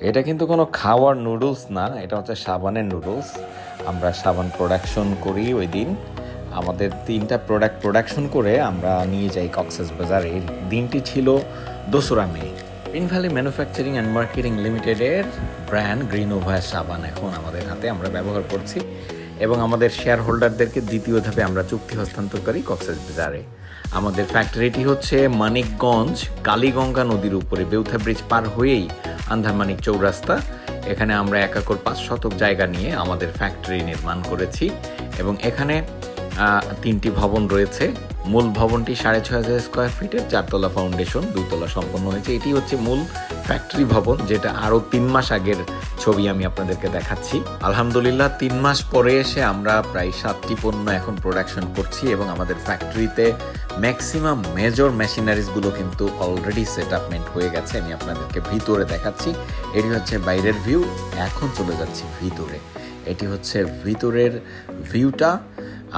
এটা কিন্তু কোনো খাওয়ার নুডলস না, এটা হচ্ছে সাবানের নুডলস। আমরা সাবান প্রোডাকশন করি ওই দিন, আমাদের 3টা প্রোডাক্ট প্রোডাকশন করে আমরা নিয়ে যাই কক্সবাজারে। দিনটি ছিল 2রা মে। Green Valley Manufacturing and Marketing লিমিটেডের ব্র্যান্ড গ্রিন ওভার সাবান এখন আমাদের হাতে আমরা ব্যবহার করছি, এবং আমাদের শেয়ার হোল্ডারদেরকে দ্বিতীয় ধাপে আমরা চুক্তি হস্তান্তর করি কক্সবাজারে। আমাদের ফ্যাক্টরিটি হচ্ছে মানিকগঞ্জ কালীগঙ্গা নদীর উপরে বেউথা ব্রিজ পার হয়েই আন্ধারমানিক চৌরাস্তা। এখানে আমরা 1 একর 5 শতক জায়গা নিয়ে আমাদের ফ্যাক্টরি নির্মাণ করেছি, এবং এখানে 3টি ভবন রয়েছে। মূল ভবনটি 6500 স্কোয়ার ফিটের, 4তলা ফাউন্ডেশন, 2তলা সম্পন্ন হয়েছে। এটি হচ্ছে মূল ফ্যাক্টরি ভবন, যেটা আরও 3 মাস আগের ছবি আমি আপনাদেরকে দেখাচ্ছি। আলহামদুলিল্লাহ 3 মাস পরে এসে আমরা প্রায় 7টি পণ্য এখন প্রোডাকশন করছি, এবং আমাদের ফ্যাক্টরিতে ম্যাক্সিমাম মেজর মেশিনারিজগুলো কিন্তু অলরেডি সেটআপমেন্ট হয়ে গেছে। আমি আপনাদেরকে ভিতরে দেখাচ্ছি। এটি হচ্ছে বাইরের ভিউ, এখন চলে যাচ্ছি ভিতরে। এটি হচ্ছে ভিতরের ভিউটা।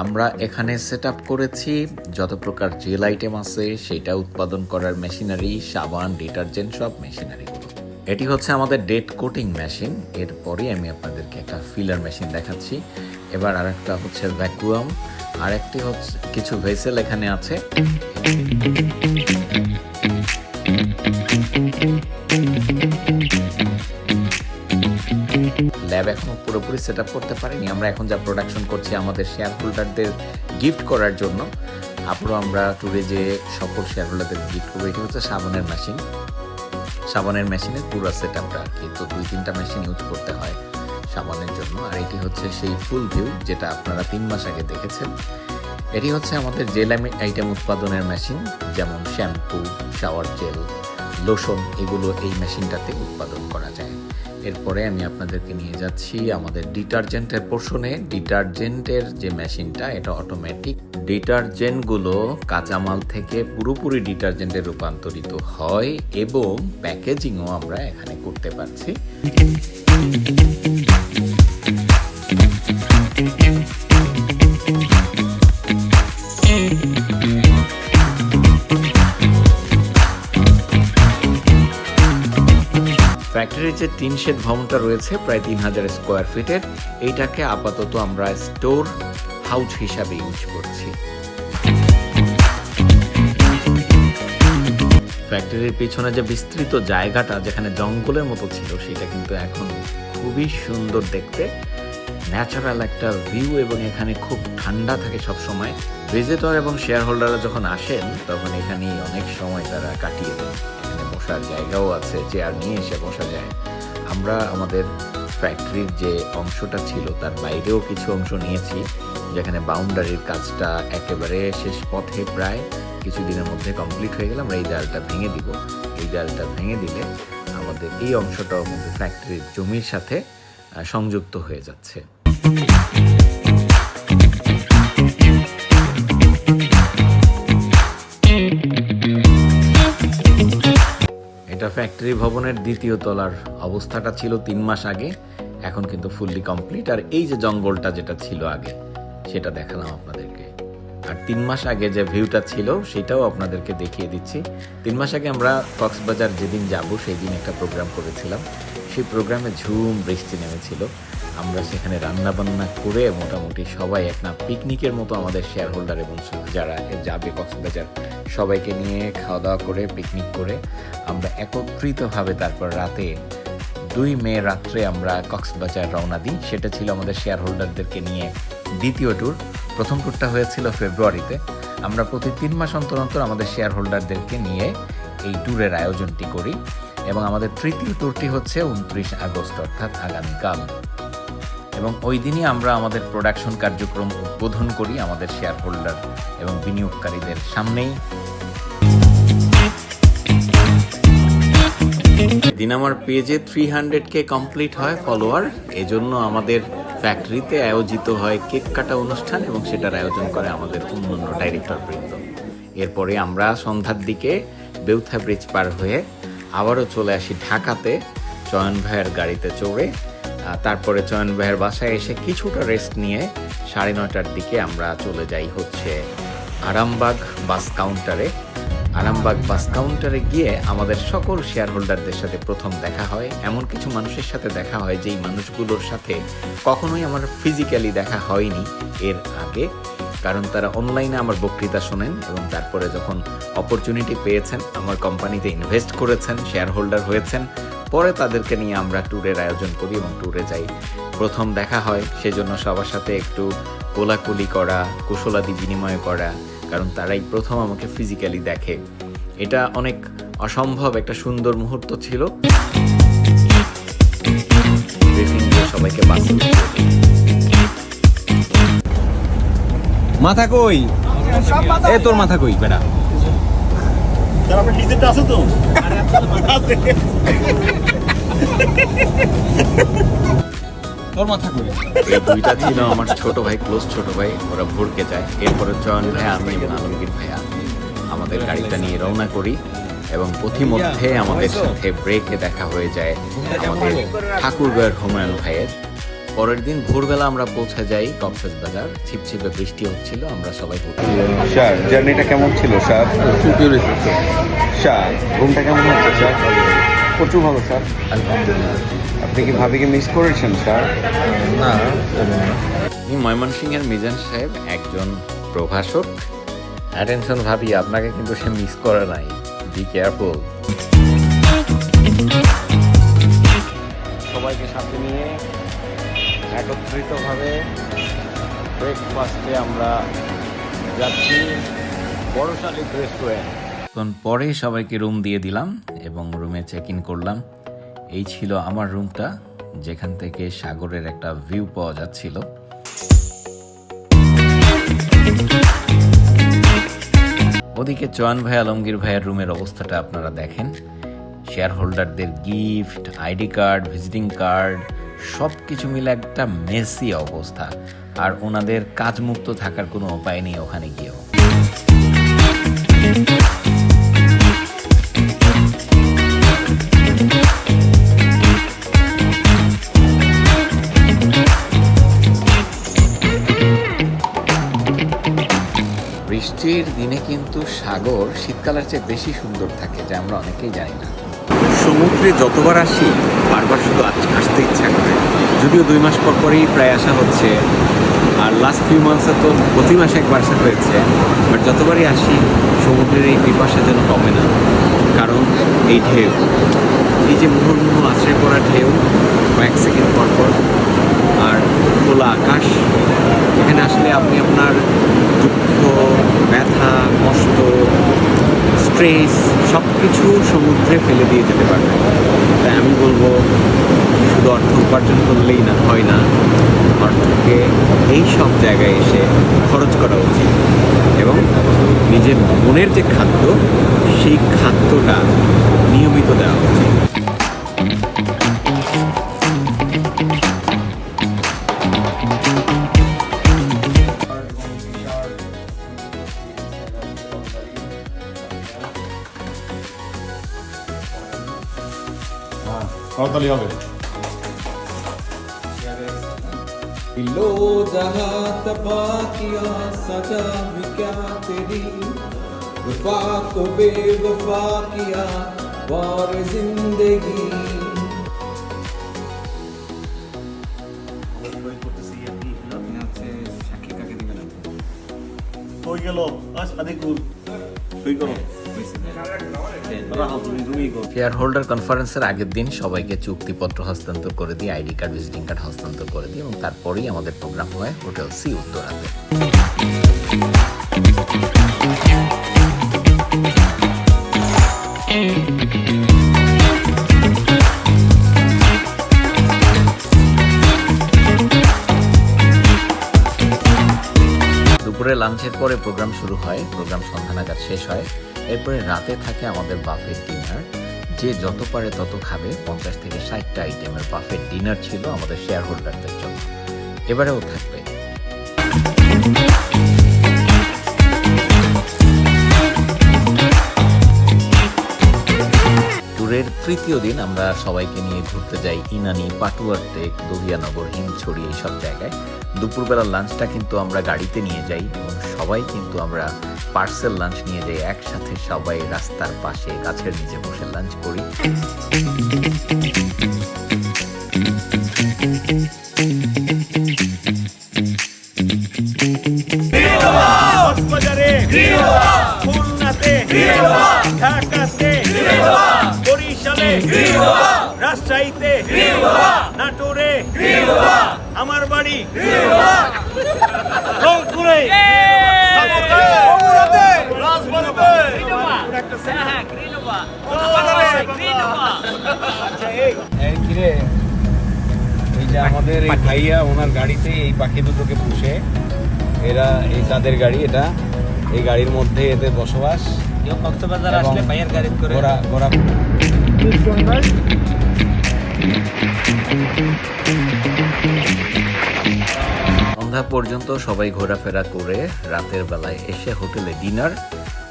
আমরা এখানে সেট আপ করেছি যত প্রকার জেল আইটেম আছে সেটা উৎপাদন করার মেশিনারি, সাবান, ডিটারজেন্ট, সব মেশিনারিগুলো। এটি হচ্ছে আমাদের ডেট কোটিং মেশিন। এরপরে আমি আপনাদেরকে একটা ফিলার মেশিন দেখাচ্ছি। এবার আরেকটা হচ্ছে ভ্যাকুয়াম, আরেকটি হচ্ছে কিছু ভেসেল এখানে আছে। ল্যাব এখনো পুরোপুরি সেট আপ করতে পারিনি। আমরা এখন যা প্রোডাকশন করছি আমাদের শেয়ার হোল্ডারদের গিফট করার জন্য। আপনারও আমরা ট্যুরে যে সকল শেয়ার হোল্ডারদের গিফট করবো। এটি হচ্ছে সাবানের মেশিন, সাবানের মেশিনের পুরো সেট আপটা আর কি। তো 2-3টা মেশিন ইউজ করতে হয় সাবানের জন্য। আর এটি হচ্ছে সেই ফুল ভিউ যেটা আপনারা 3 মাস আগে দেখেছেন। এটি হচ্ছে আমাদের জেল আইটেম উৎপাদনের মেশিন, যেমন শ্যাম্পু, শাওয়ার জেল, লোশন, এগুলো এই মেশিনটাতে উৎপাদন করা যায়। এরপরে আমি আপনাদেরকে নিয়ে যাচ্ছি আমাদের ডিটারজেন্টের পোর্শনে। ডিটারজেন্টের যে মেশিনটা এটা অটোমেটিক। ডিটারজেন্টগুলো কাঁচামাল থেকে পুরোপুরি ডিটারজেন্টে রূপান্তরিত হয়, এবং প্যাকেজিংও আমরা এখানে করতে পারছি। ফ্যাক্টরির যে টিন শেড ভবনটা রয়েছে প্রায় 3000 স্কোয়ার ফিটের, এইটাকে আপাতত আমরা স্টোর হাউস হিসাবে ইউজ করছি। ফ্যাক্টরির পিছনে যে বিস্তৃত জায়গাটা যেখানে জঙ্গলের মতো ছিল সেটা কিন্তু এখন খুবই সুন্দর দেখতে, ন্যাচারাল একটা ভিউ, এবং এখানে খুব ঠান্ডা থাকে সব সময়। ভিজিটর এবং শেয়ার হোল্ডাররা যখন আসেন তখন এখানে অনেক সময় তারা কাটিয়ে দেন। এখানে বসার জায়গাও আছে, চেয়ার নিয়ে এসে বসা যায়। আমরা আমাদের ফ্যাক্টরির যে অংশটা ছিল তার বাইরেও কিছু অংশ নিয়েছি, যেখানে বাউন্ডারির কাজটা একেবারে শেষ পথে, প্রায় কিছুদিনের মধ্যে কমপ্লিট হয়ে গেলে আমরা এই দেয়ালটা ভেঙে দিব। এই দেয়ালটা ভেঙে দিলে আমাদের এই অংশটাও কিন্তু ফ্যাক্টরির জমির সাথে সংযুক্ত হয়ে যাচ্ছে। এটা ফ্যাক্টরি ভবনের 2য় তলার অবস্থাটা ছিল 3 মাস আগে, এখন কিন্তু ফুললি কমপ্লিট। আর এই যে জঙ্গলটা যেটা ছিল আগে সেটা দেখালাম আপনাদেরকে। আর 3 মাস আগে যে ভিউটা ছিল সেটাও আপনাদেরকে দেখিয়ে দিচ্ছি। 3 মাস আগে আমরা কক্সবাজার যেদিন যাব সেই দিন একটা প্রোগ্রাম করেছিলাম। সেই প্রোগ্রামে ঝুম বৃষ্টি নেমেছিল। আমরা সেখানে রান্না বান্না করে মোটামুটি সবাই একটা পিকনিকের মতো আমাদের শেয়ার হোল্ডার এবং যারা যাবে কক্সবাজার সবাইকে নিয়ে খাওয়া দাওয়া করে পিকনিক করে আমরা একত্রিতভাবে তারপর রাতে 2 মে রাত্রে আমরা কক্সবাজার রওনা দিই। সেটা ছিল আমাদের শেয়ার হোল্ডারদেরকে নিয়ে 2য় ট্যুর। প্রথম ট্যুরটা হয়েছিল ফেব্রুয়ারিতে। আমরা প্রতি 3 মাস অন্তর অন্তর আমাদের শেয়ার হোল্ডারদেরকে নিয়ে এই ট্যুরের আয়োজনটি করি, এবং আমাদের 3য় ট্যুরটি হচ্ছে 29 আগস্ট অর্থাৎ আগামীকাল। এবং ওই দিনই আমরা আমাদের প্রোডাকশন কার্যক্রম উদ্বোধন করি আমাদের শেয়ার হোল্ডার এবং বিনিয়োগকারীদের সামনেই। দিন আমার পেজে 300K কমপ্লিট হয় ফলোয়ার। এজন্য আমাদের ফ্যাক্টরিতে আয়োজিত হয় কেক কাটা অনুষ্ঠান, এবং সেটার আয়োজন করে আমাদের অন্যান্য ডাইরেক্টর বৃন্দ। এরপরে আমরা সন্ধ্যার দিকে বেউথা ব্রিজ পার হয়ে আবারও চলে আসি ঢাকাতে চয়ন ভাইয়ের গাড়িতে চড়ে। তারপরে চয়ন ভাইয়ের বাসায় এসে কিছুটা রেস্ট নিয়ে 9:30টার দিকে আমরা চলে যাই হচ্ছে আরামবাগ বাস কাউন্টারে। আরামবাগ বাস কাউন্টারে গিয়ে আমাদের সকল শেয়ার হোল্ডারদের সাথে প্রথম দেখা হয়। এমন কিছু মানুষের সাথে দেখা হয় যেই মানুষগুলোর সাথে কখনোই আমার ফিজিক্যালি দেখা হয়নি এর আগে, কারণ তারা অনলাইনে আমার বক্তৃতা শোনেন এবং তারপরে যখন অপরচুনিটি পেয়েছেন আমার কোম্পানিতে ইনভেস্ট করেছেন, শেয়ার হোল্ডার হয়েছেন, পরে তাদেরকে নিয়ে আমরা ট্যুরের আয়োজন করি এবং ট্যুরে যাই। প্রথম দেখা হয়, সেজন্য সবার সাথে একটু কোলাকুলি করা, কুশলাদি বিনিময় করা, কারণ তারাই প্রথম আমাকে ফিজিক্যালি দেখে। এটা অনেক অসম্ভব একটা সুন্দর মুহূর্ত ছিল। সবাইকে মাথা কই? এ তোর মাথা কই বেটা? তোর মাথা কই? এই দুইটা ছিল আমার ছোট ভাই, ক্লোজ ছোট ভাই, ওরা ভোরকে যায়। এরপরে চয়ন ভাইয়া, আমি এবং আলমগীর ভাইয়া আমাদের গাড়িটা নিয়ে রওনা করি এবং পথিমধ্যে আমাদের সাথে ব্রেকে দেখা হয়ে যায় আমাদের ঠাকুরগাঁয়ের হুমায়ুন ভাইয়ের। পরের দিন ভোরবেলা আমরা পৌঁছে যাই কক্সবাজার। ছিপছিপে বৃষ্টি হচ্ছিল, আমরা সবাই স্যার জার্নিটা কেমন ছিল স্যার? স্যার ঘুমটা কেমন হচ্ছে স্যার? প্রচুর ভালো স্যার, আলহামদুলিল্লাহ। আপনি কি ভাবিকে মিস করেছেন স্যার? না, ময়মনসিংহের মিজান সাহেব একজন প্রভাষক। অ্যাটেনশন ভাবি, আপনাকে কিন্তু সে মিস করে নাই, বি কেয়ারফুল। সবাইকে সাথে নিয়ে একত্রিতভাবে ব্রেকফাস্টে আমরা যাচ্ছি বড়শালী রেস্টুরেন্ট। পরে সবাইকে রুম দিয়ে দিলাম এবং রুমে চেক ইন করলাম। এই ছিল আমার রুমটা, যেখান থেকে সাগরের একটা ভিউ পাওয়া যাচ্ছিল। ওদিকে চয়ন ভাই, আলমগীর ভাইয়ের রুমের অবস্থাটা আপনারা দেখেন। শেয়ার হোল্ডারদের gift, ID card, visiting card সব কিছু মিলে একটা মেসি অবস্থা, আর ওনাদের কাজমুক্ত থাকার কোনো উপায় নেই ওখানে গিয়েও। বৃষ্টির দিনে কিন্তু সাগর শীতকালের চেয়ে বেশি সুন্দর থাকে, যা আমরা অনেকেই জানি না। সমুদ্রে যতবার আসি বারবার শুধু আসতে ইচ্ছা করে, যদিও 2 মাস পর পরেই প্রায় আসা হচ্ছে, আর লাস্ট ফিউ মান্থসে তো প্রতি মাসে একবার আসা হয়েছে। বাট যতবারই আসি সমুদ্রের এই পিপাসা যেন কমে না, কারণ এই ঢেউ, এই যে মুহুর্মুহু আছড়ে পড়া ঢেউ কয়েক সেকেন্ড পর পর, আর খোলা আকাশ, এখানে আসলে আপনি আপনার দুঃখ, ব্যথা, কষ্ট, স্ট্রেস সব কিছু সমুদ্রে ফেলে দিয়ে যেতে পারবেন। তাই আমি বলবো শুধু অর্থ উপার্জন করলেই না হয় না, অর্থকে এই সব জায়গায় এসে খরচ করা উচিত এবং নিজের মনের যে খাদ্য, সেই খাদ্যটা নিয়মিত দেওয়া উচিত। করতালি হবে। लो जहाँ तबा किया सजा भी क्या तेरी, वफा को बेवफा किया और जिंदगी। কই গেল আদিকুল? কই গেল? শেয়ার হোল্ডার কনফারেন্সের আগের দিন সবাইকে চুক্তিপত্র হস্তান্তর করে দিই, আইডি কার্ড, ভিজিটিং কার্ড হস্তান্তর করে দিই এবং তারপরেই আমাদের প্রোগ্রাম হয় হোটেল সি উত্তরাতে। দুপুরে লাঞ্চের পরে প্রোগ্রাম শুরু হয়, প্রোগ্রাম সন্ধ্যা নাগাদ শেষ হয়। এরপরে রাতে থাকে আমাদের বাফেট ডিনার, যে যত পারে তত খাবে। 50 থেকে 60টা আইটেমের বাফেট ডিনার ছিল আমাদের শেয়ার হোল্ডারদের জন্য, এবারেও থাকবে। ট্যুরে এর তৃতীয় দিন আমরা সবাইকে নিয়ে ঘুরতে যাই ইনানি, পাটুয়ার টেক, দহিয়ানগর, হিমছড়ি এইসব জায়গায়। দুপুরবেলার লাঞ্চটা কিন্তু আমরা গাড়িতে নিয়ে যাই এবং সবাই কিন্তু আমরা পার্সেল লাঞ্চ নিয়ে যাই, একসাথে সবাই রাস্তার পাশে গাছের নিচে বসে লাঞ্চ করি। কক্সবাজারে, খুলনাতে, ঢাকাতে, বরিশালে, রাজশাহীতে, নাটোরে, আমার বাড়ি রংপুরে, বগুড়াতে, রাজবাড়ীতে, এই যে আমাদের এই ভাইয়া ওনার গাড়িতে এই পাখি দুটোকে পুষে, এরা এই তাদের গাড়ি, এটা এই গাড়ির মধ্যে এদের বসবাস। কক্সবাজার আসলে ভাইয়ের গাড়ি করে ঘোরা সন্ধ্যা পর্যন্ত সবাই ঘোরাফেরা করে রাতের বেলায় এসে হোটেলে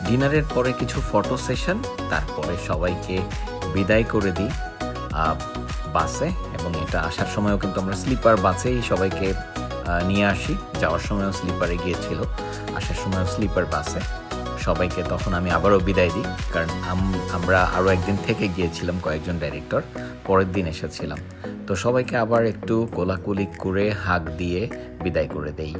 ডিনারের পরে কিছু ফটো সেশন, তারপরে সবাইকে বিদায় করে দিই বাসে। এবং এটা আসার সময়ও কিন্তু আমরা স্লিপার বাসেই সবাইকে নিয়ে আসি, যাওয়ার সময়ও স্লিপারে গিয়েছিল, আসার সময়ও স্লিপার বাসে। সবাইকে তখন আমি আবারও বিদায় দিই, কারণ আমরা আরও একদিন থেকে গিয়েছিলাম, কয়েকজন ডাইরেক্টর পরের দিন এসেছিলাম। তো সবাইকে আবার একটু কোলাকুলি করে হাগ দিয়ে বিদায় করে দেই।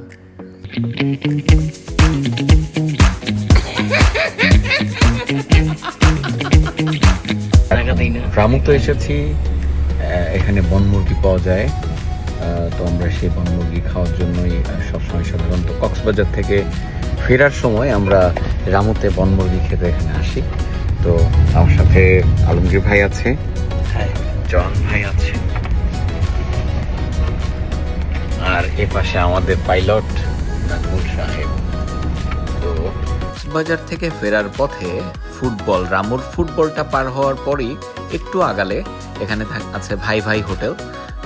রামু তো এসেছি, এখানে বনমুরগি পাওয়া যায়, তো আমরা সেই বনমুরগি খাওয়ার জন্যই সবসময় সাধারণত কক্সবাজার থেকে ফেরার সময় আমরা রামুতে বনমুরগি খেতে এখানে আসি। তো আমার সাথে আলমগীর ভাই আছে, জন ভাই আছে, আর এ পাশে আমাদের পাইলট নাজমুল সাহেব। তো কক্সবাজার থেকে ফেরার পথে রামুর ফুটবলটা পার হওয়ার পরই একটু আগালে এখানে আছে ভাই ভাই হোটেল,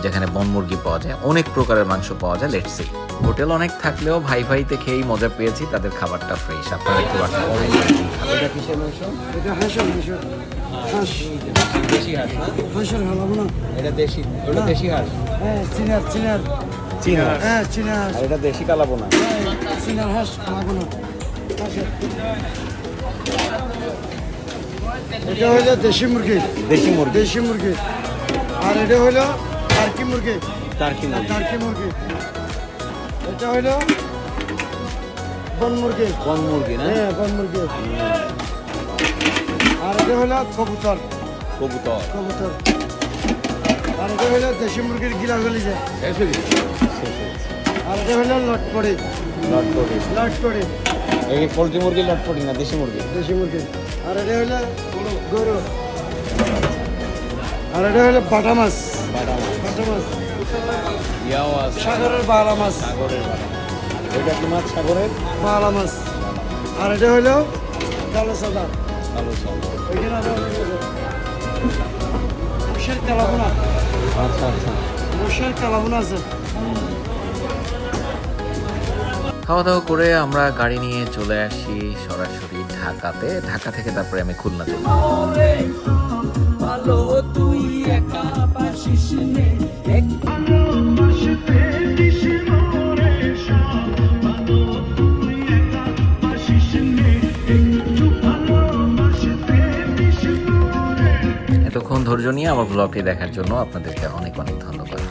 যেখানে বনমুরগি পাওয়া যায়, অনেক প্রকারের মাংস পাওয়া যায়। লেটস সি, হোটেল অনেক থাকলেও ভাই ভাইতে খেয়েই মজা পেয়েছি, তাদের খাবারটা ফ্রেশ। আপনারা একটু এটা কিসের মাংস? এটা হাঁসের মাংস। হাঁস দেশি হাঁস না? হাঁসের হালাবো না। এটা দেশি, ওটা দেশি হাঁস। হ্যাঁ চিনার চীনা, হ্যাঁ চিনার হাঁস। আর এটা দেশি কালাবো না। চিনার হাঁস হালাবো না। হাঁসের। এটা হলো দেশি মুরগি। দেশি মুরগি, দেশি মুরগি। আর এটা হলো টার্কি মুরগি। টার্কি মুরগি, টার্কি মুরগি। এটা হলো বন মুরগি। বন মুরগি না? হ্যাঁ বন মুরগি। আর এটা হলো কবুতর। কবুতর। কবুতর। আর এটা হলো দেশি মুরগির গিলা গলি যায়। আর এটা হলো লটপড়ি। লটপটি। লটপড়ি। এই পোলট্রি মুরগি লটপটি না, দেশি মুরগি। দেশি মুরগি। আর এটা হলো গরু। আর এটা হলো বাটা মাছ। বাটা মাছ। বাটা মাছ। ইয়াও আছে। সাগরের বালা মাছ। সাগরের বাটা। এটা কি মাছ? সাগরের বালা মাছ। আর এটা হলো কালো সাদা। কালো চাল। ওইখানে আরো অনেক আছে। মোষের কালাবোনা। আচ্ছা আচ্ছা। মোষের কালাবোনা আছে। খাওয়া দাওয়া করে আমরা গাড়ি নিয়ে চলে আসি সরাসরি ঢাকাতে। ঢাকা থেকে তারপরে আমি খুলনা চলে যাই। এতক্ষণ ধৈর্য নিয়ে আমার ব্লগটি দেখার জন্য আপনাদেরকে অনেক অনেক ধন্যবাদ।